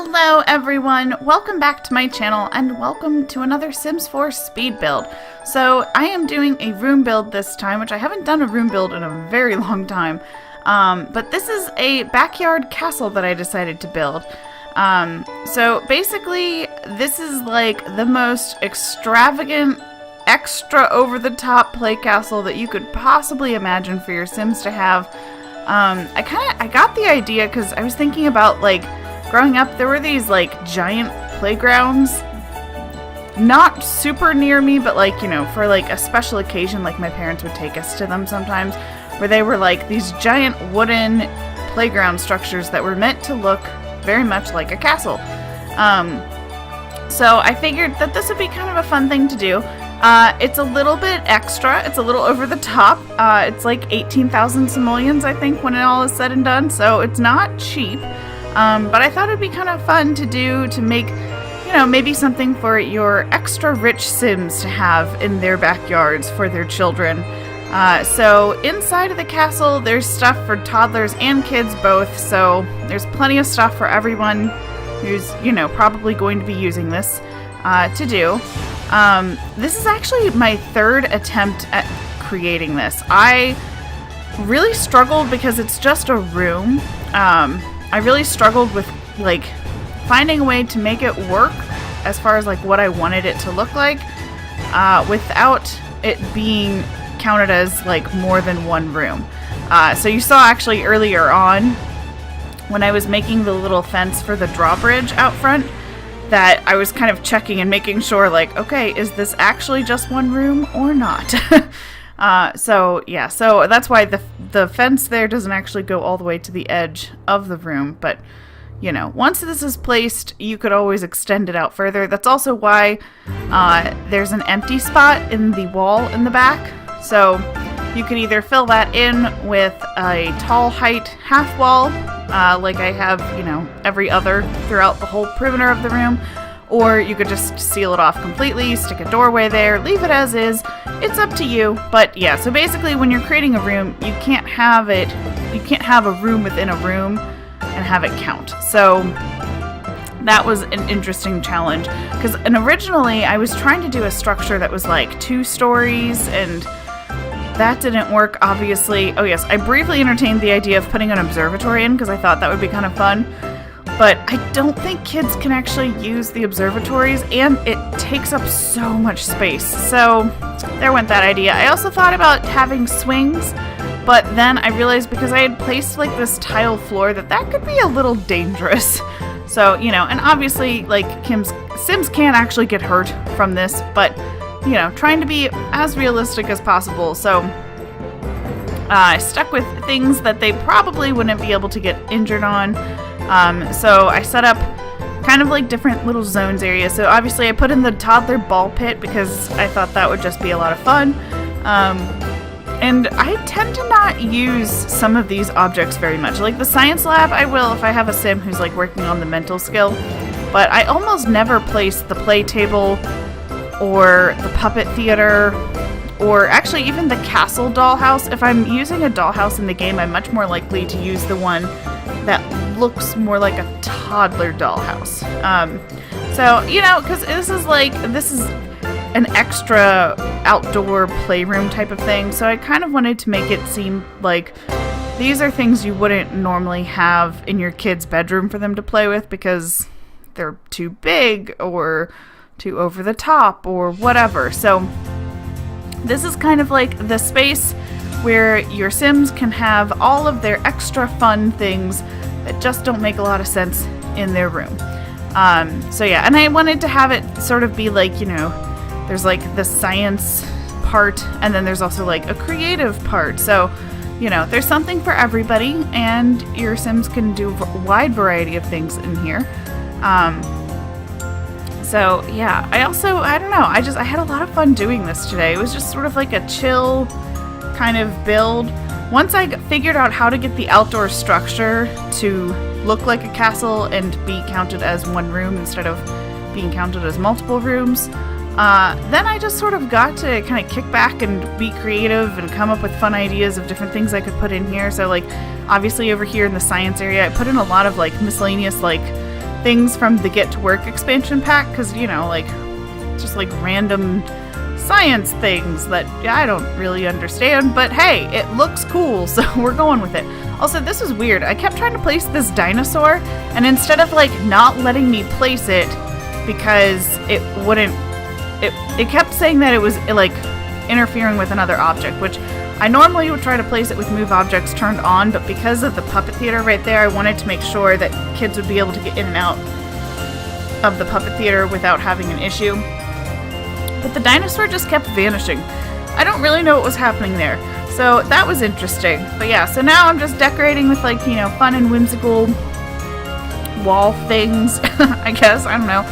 Hello everyone, welcome back to my channel and welcome to another Sims 4 speed build. So I am doing a room build this time, which I haven't done a room build in a very long time. But this is a backyard castle that I decided to build. So basically this is like the most extravagant, extra over-the-top play castle that you could possibly imagine for your Sims to have. I got the idea because I was thinking about like growing up, there were these like giant playgrounds, not super near me, but like, you know, for like a special occasion, like my parents would take us to them sometimes, where they were like these giant wooden playground structures that were meant to look very much like a castle. So I figured that this would be kind of a fun thing to do. It's a little bit extra, it's a little over the top. It's like 18,000 simoleons, I think, when it all is said and done, so it's not cheap. But I thought it'd be kind of fun to do, to make, you know, maybe something for your extra rich Sims to have in their backyards for their children. So inside of the castle, there's stuff for toddlers and kids both, so there's plenty of stuff for everyone who's, you know, probably going to be using this to do. This is actually my third attempt at creating this. I really struggled because it's just a room. I really struggled with like finding a way to make it work as far as like what I wanted it to look like without it being counted as like more than one room. So you saw actually earlier on when I was making the little fence for the drawbridge out front that I was kind of checking and making sure like, okay, is this actually just one room or not? So yeah, so that's why the fence there doesn't actually go all the way to the edge of the room, but you know, once this is placed, you could always extend it out further. That's also why there's an empty spot in the wall in the back, so you could either fill that in with a tall height half wall, like I have, you know, every other throughout the whole perimeter of the room, or you could just seal it off completely, stick a doorway there, leave it as is. It's up to you. But yeah, so basically when you're creating a room, you can't have a room within a room and have it count. So that was an interesting challenge because originally I was trying to do a structure that was like 2 stories and that didn't work, obviously. Oh yes, I briefly entertained the idea of putting an observatory in because I thought that would be kind of fun. But I don't think kids can actually use the observatories, and it takes up so much space. So there went that idea. I also thought about having swings, but then I realized because I had placed like this tile floor that could be a little dangerous. So, you know, and obviously like Sims can actually get hurt from this, but you know, trying to be as realistic as possible. So I stuck with things that they probably wouldn't be able to get injured on. So I set up kind of like different little zones areas. So obviously I put in the toddler ball pit because I thought that would just be a lot of fun. And I tend to not use some of these objects very much. Like the science lab, I will if I have a sim who's like working on the mental skill. But I almost never place the play table or the puppet theater or actually even the castle dollhouse. If I'm using a dollhouse in the game, I'm much more likely to use the one that looks more like a toddler dollhouse. So, you know, because this is an extra outdoor playroom type of thing, so I kind of wanted to make it seem like these are things you wouldn't normally have in your kid's bedroom for them to play with because they're too big or too over the top or whatever. So this is kind of like the space where your Sims can have all of their extra fun things that just don't make a lot of sense in their room. So yeah, and I wanted to have it sort of be like, you know, there's like the science part and then there's also like a creative part. So, you know, there's something for everybody and your Sims can do a wide variety of things in here. So yeah, I don't know, I had a lot of fun doing this today. It was just sort of like a chill kind of build. Once I figured out how to get the outdoor structure to look like a castle and be counted as one room instead of being counted as multiple rooms, then I just sort of got to kind of kick back and be creative and come up with fun ideas of different things I could put in here. So like obviously over here in the science area, I put in a lot of like miscellaneous like things from the Get to Work expansion pack, because, you know, like, just like random science things that I don't really understand, but hey, it looks cool, so we're going with it. Also, this was weird. I kept trying to place this dinosaur, and instead of like not letting me place it because it wouldn't, it kept saying that it was like interfering with another object, which I normally would try to place it with move objects turned on, but because of the puppet theater right there, I wanted to make sure that kids would be able to get in and out of the puppet theater without having an issue. But the dinosaur just kept vanishing. I don't really know what was happening there. So that was interesting. But yeah, so now I'm just decorating with, like, you know, fun and whimsical wall things, I guess. I don't know.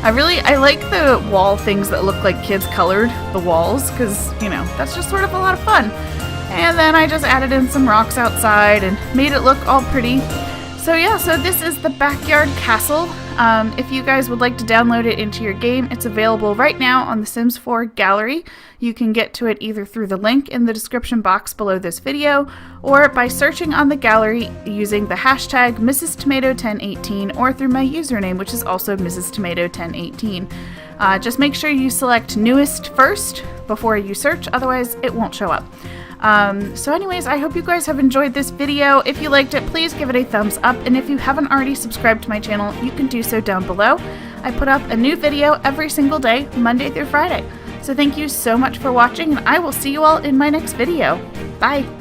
I like the wall things that look like kids colored the walls, because, you know, that's just sort of a lot of fun. And then I just added in some rocks outside and made it look all pretty. So yeah, so this is the Backyard Castle. If you guys would like to download it into your game, it's available right now on the Sims 4 gallery. You can get to it either through the link in the description box below this video, or by searching on the gallery using the hashtag MrsTomato1018, or through my username, which is also MrsTomato1018. Just make sure you select newest first before you search, otherwise it won't show up. So anyways, I hope you guys have enjoyed this video. If you liked it, please give it a thumbs up, and if you haven't already subscribed to my channel, you can do so down below. I put up a new video every single day, Monday through Friday. So thank you so much for watching, and I will see you all in my next video. Bye!